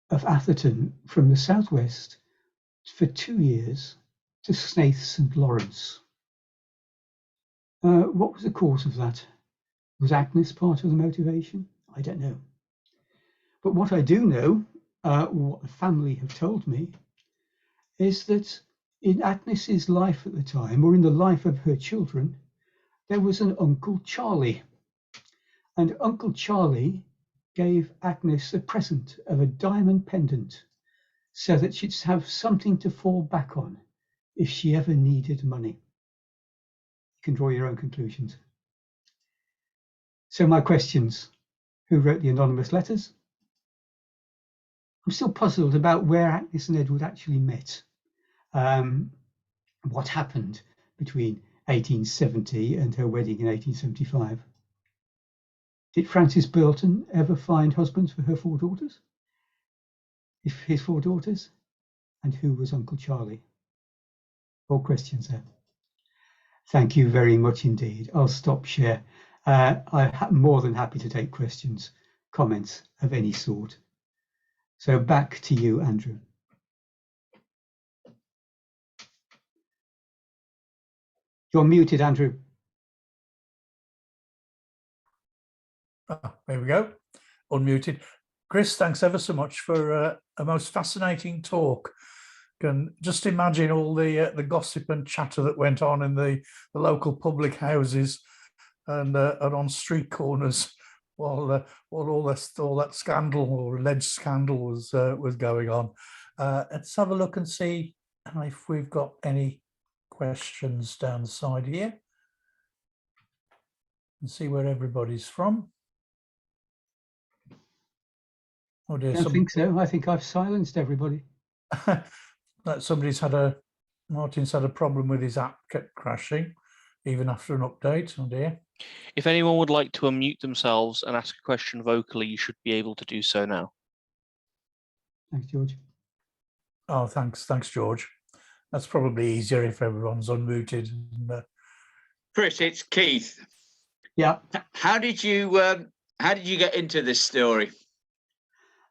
of Atherton from the southwest for 2 years to Snaith St Lawrence. What was the cause of that? Was Agnes part of the motivation? I don't know. But what I do know, what the family have told me, is that in Agnes's life at the time, or in the life of her children, there was an Uncle Charlie. And Uncle Charlie gave Agnes a present of a diamond pendant so that she'd have something to fall back on if she ever needed money. You can draw your own conclusions. So my questions: who wrote the anonymous letters? I'm still puzzled about where Agnes and Edward actually met. What happened between 1870 and her wedding in 1875? Did Frances Burton ever find husbands for her 4 daughters? His 4 daughters? And who was Uncle Charlie? All questions there. Thank you very much indeed. I'll stop share. I'm more than happy to take questions, comments of any sort. So back to you, Andrew. You're muted, Andrew. There we go, unmuted. Chris, thanks ever so much for a most fascinating talk. Can just imagine all the gossip and chatter that went on in the local public houses and on street corners while all that scandal or alleged scandal was going on. Let's have a look and see if we've got any questions down the side here and see where everybody's from. Oh dear, I don't think so. I think I've silenced everybody. Martin's had a problem with his app, kept crashing even after an update. Oh dear. If anyone would like to unmute themselves and ask a question vocally, you should be able to do so now. Thanks, George. Oh, thanks, George. That's probably easier if everyone's unmuted. Chris, it's Keith. Yeah. How did you get into this story?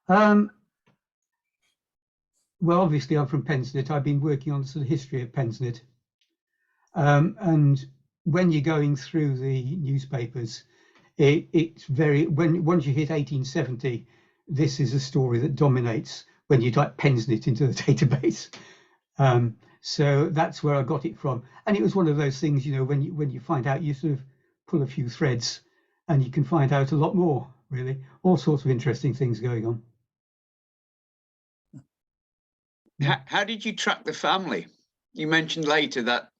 Well, obviously, I'm from Pensnett. I've been working on the sort of history of Pensnett. And when you're going through the newspapers, it's very, once you hit 1870, this is a story that dominates when you type Pensnett into the database. So that's where I got it from. And it was one of those things, you know, when you find out, you sort of pull a few threads and you can find out a lot more, really. All sorts of interesting things going on. How did you track the family? You mentioned later that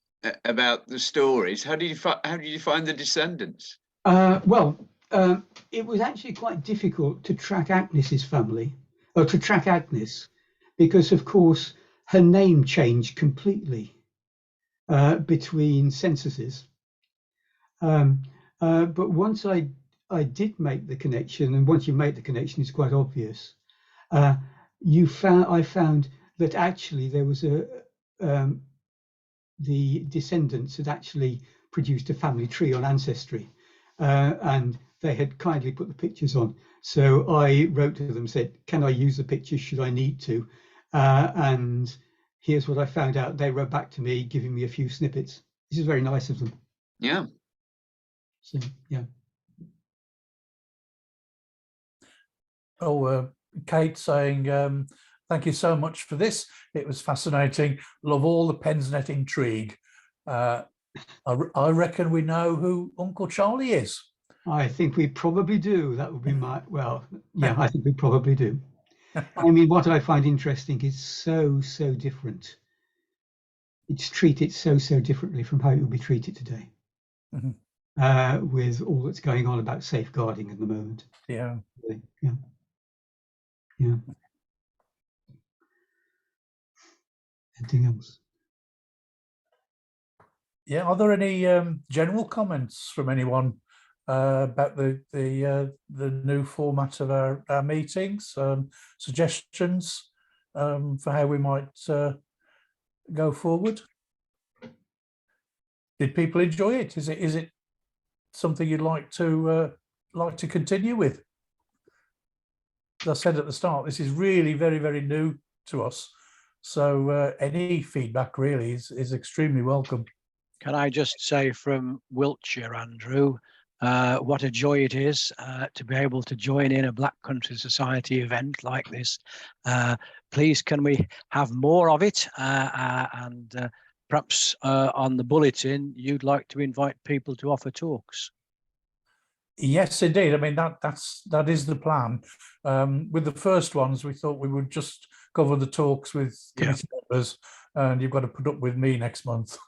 about the stories. How did you find the descendants? It was actually quite difficult to track Agnes's family, or to track Agnes, because of course her name changed completely between censuses. But once I did make the connection, and once you make the connection, it's quite obvious. I found that actually there was the descendants had actually produced a family tree on Ancestry, and they had kindly put the pictures on. So I wrote to them, said, can I use the pictures? Should I need to? And here's what I found out. They wrote back to me, giving me a few snippets. This is very nice of them. Yeah. So, yeah. Oh, Kate saying, thank you so much for this. It was fascinating. Love all the Pensnett intrigue. I reckon we know who Uncle Charlie is. I think we probably do. That would be my, well, yeah, I think we probably do. I mean, what I find interesting is so different. It's treated so differently from how it would be treated today. Mm-hmm. With all that's going on about safeguarding at the moment. Yeah. Yeah. Yeah. Anything else? Yeah. Are there any general comments from anyone about the new format of our meetings? Suggestions for how we might go forward? Did people enjoy it? Is it something you'd like to continue with? As I said at the start, this is really very new to us. So any feedback really is extremely welcome. Can I just say from Wiltshire, Andrew, what a joy it is to be able to join in a Black Country Society event like this. Please, can we have more of it? And perhaps on the bulletin, you'd like to invite people to offer talks. Yes, indeed. I mean, that is the plan. With the first ones, we thought we would just cover the talks with committee members, and you've got to put up with me next month,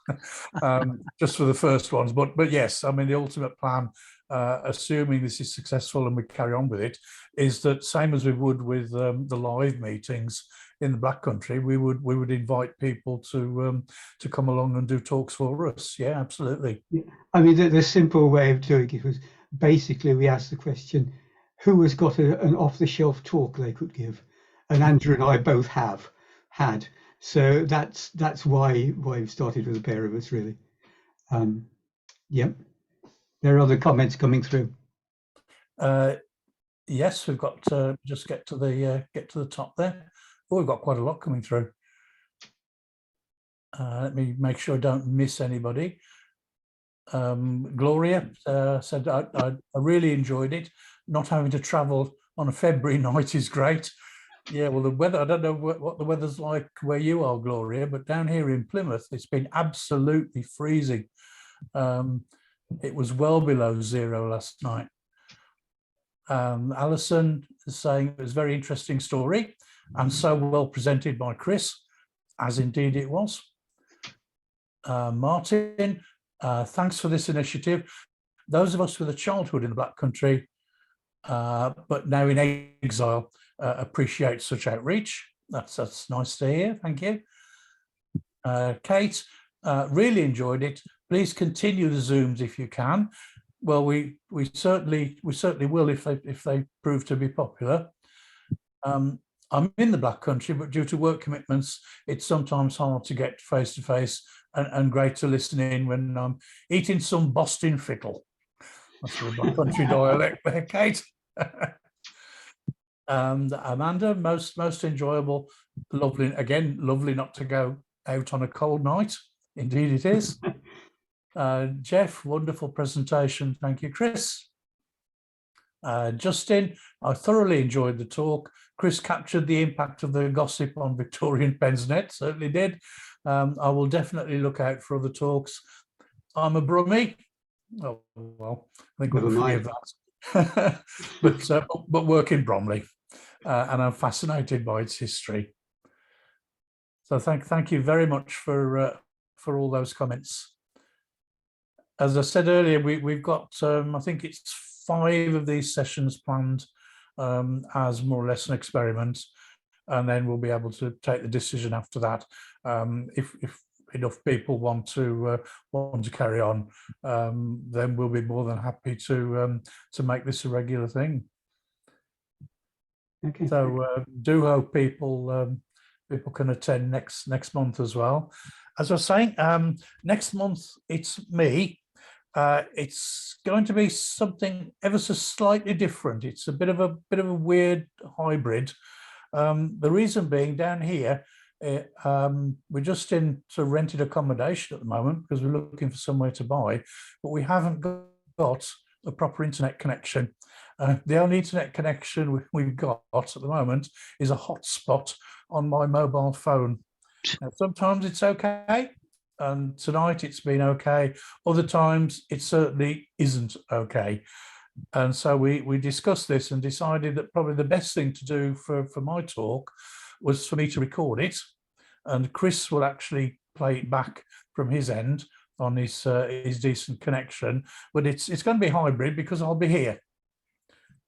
just for the first ones. But yes, I mean, the ultimate plan, assuming this is successful and we carry on with it, is that same as we would with the live meetings in the Black Country, we would invite people to come along and do talks for us. Yeah, absolutely. Yeah. I mean, the simple way of doing it was basically we asked the question, who has got an off-the-shelf talk they could give? And Andrew and I both have had. So that's why we've started with a pair of us, really. Yep. There are other comments coming through. Yes, we've got to just get to the top there. Oh, we've got quite a lot coming through. Let me make sure I don't miss anybody. Gloria said, I really enjoyed it. Not having to travel on a February night is great. Yeah, well, the weather, I don't know what the weather's like where you are, Gloria, but down here in Plymouth, it's been absolutely freezing. It was well below zero last night. Alison is saying it was a very interesting story and so well presented by Chris, as indeed it was. Martin, thanks for this initiative. Those of us with a childhood in the Black Country, but now in exile, appreciate such outreach. That's nice to hear. Thank you. Kate, really enjoyed it. Please continue the Zooms if you can. Well, we certainly will if they prove to be popular. I'm in the Black Country, but due to work commitments, it's sometimes hard to get face to face, and great to listen in when I'm eating some Boston fickle. That's the Black Country dialect there, Kate. And Amanda, most enjoyable, lovely, again, lovely not to go out on a cold night. Indeed it is. Jeff, wonderful presentation. Thank you, Chris. Justin, I thoroughly enjoyed the talk. Chris captured the impact of the gossip on Victorian Pensnett, certainly did. I will definitely look out for other talks. I'm a Brummie. Oh, well, I think we'll forgive that. but work in Bromley, and I'm fascinated by its history. So thank you very much for all those comments. As I said earlier, we've got I think it's 5 of these sessions planned as more or less an experiment, and then we'll be able to take the decision after that. If enough people want to carry on, then we'll be more than happy to make this a regular thing. Okay. So do hope people can attend next month as well. As I was saying, next month it's me. It's going to be something ever so slightly different. It's a bit of a weird hybrid. The reason being, down here, we're just in sort of rented accommodation at the moment because we're looking for somewhere to buy, but we haven't got a proper internet connection. The only internet connection we've got at the moment is a hotspot on my mobile phone. Now, sometimes it's okay, and tonight it's been okay. Other times it certainly isn't okay. And so we discussed this and decided that probably the best thing to do for my talk was for me to record it, and Chris will actually play it back from his end on his decent connection. But it's going to be hybrid because I'll be here.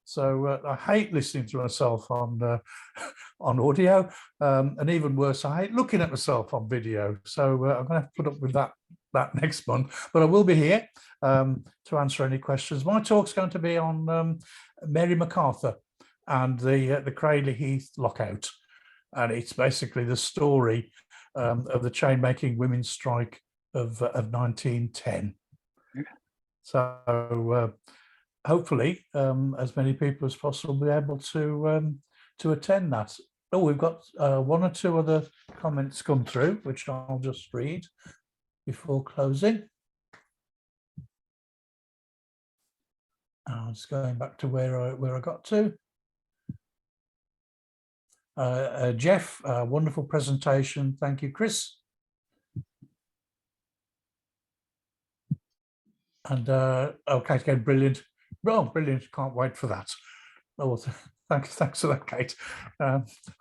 So I hate listening to myself on audio, and even worse, I hate looking at myself on video. So I'm going to have to put up with that next month. But I will be here to answer any questions. My talk's going to be on Mary MacArthur and the Cradley Heath lockout, and it's basically the story of the chain-making women's strike of 1910. So hopefully as many people as possible will be able to attend that. Oh, we've got 1 or 2 other comments come through, which I'll just read before closing. I'm just going back to where I got to. Jeff, wonderful presentation. Thank you, Chris. And okay, again, brilliant. Oh, brilliant! Can't wait for that. Oh, thanks for that, Kate.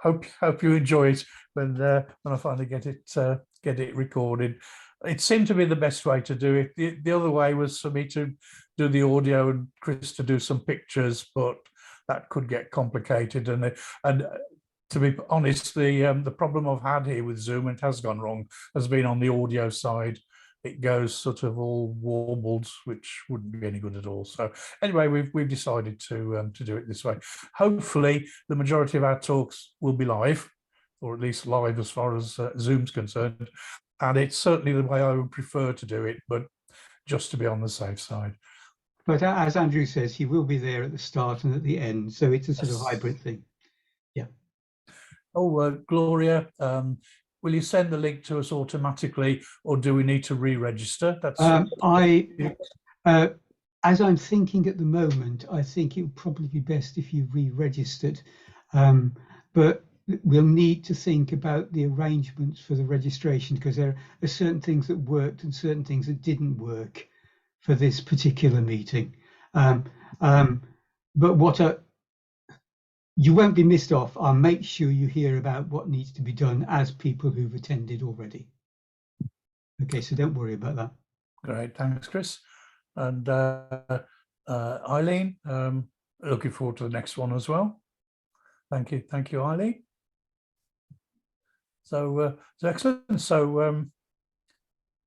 Hope you enjoy it when I finally get it recorded. It seemed to be the best way to do it. The other way was for me to do the audio and Chris to do some pictures, but that could get complicated. And to be honest, the problem I've had here with Zoom, and it has gone wrong, has been on the audio side. It goes sort of all warbled, which wouldn't be any good at all. So anyway, we've decided to do it this way. Hopefully, the majority of our talks will be live, or at least live as far as Zoom's concerned. And it's certainly the way I would prefer to do it, but just to be on the safe side. But as Andrew says, he will be there at the start and at the end, so it's a sort of hybrid thing. Yeah. Oh, Gloria, will you send the link to us automatically, or do we need to re-register? That's as I'm thinking at the moment, I think it would probably be best if you re-registered, but we'll need to think about the arrangements for the registration, because there are certain things that worked and certain things that didn't work for this particular meeting. But you won't be missed off. I'll make sure you hear about what needs to be done as people who've attended already. Okay, so don't worry about that. Great, thanks, Chris. And Eileen, looking forward to the next one as well. Thank you, Eileen. So excellent. So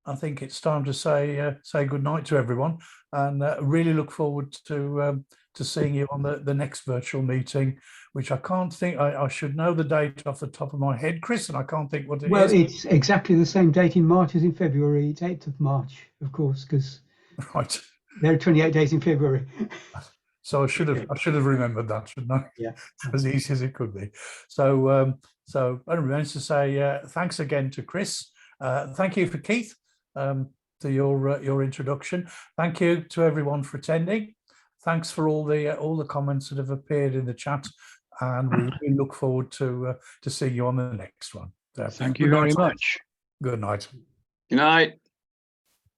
I think it's time to say good night to everyone, and really look forward to seeing you on the next virtual meeting, which I can't think. I should know the date off the top of my head, Chris, and I can't think what it is. Well, it's exactly the same date in March as in February. It's 8th of March, of course, because Right. there are 28 days in February. So I should have remembered that, shouldn't I? Yeah. As easy as it could be. So so I remains to say thanks again to Chris. Thank you for Keith to your introduction. Thank you to everyone for attending. Thanks for all the comments that have appeared in the chat, and we really look forward to seeing you on the next one. Thank you very much. Good night. Good night.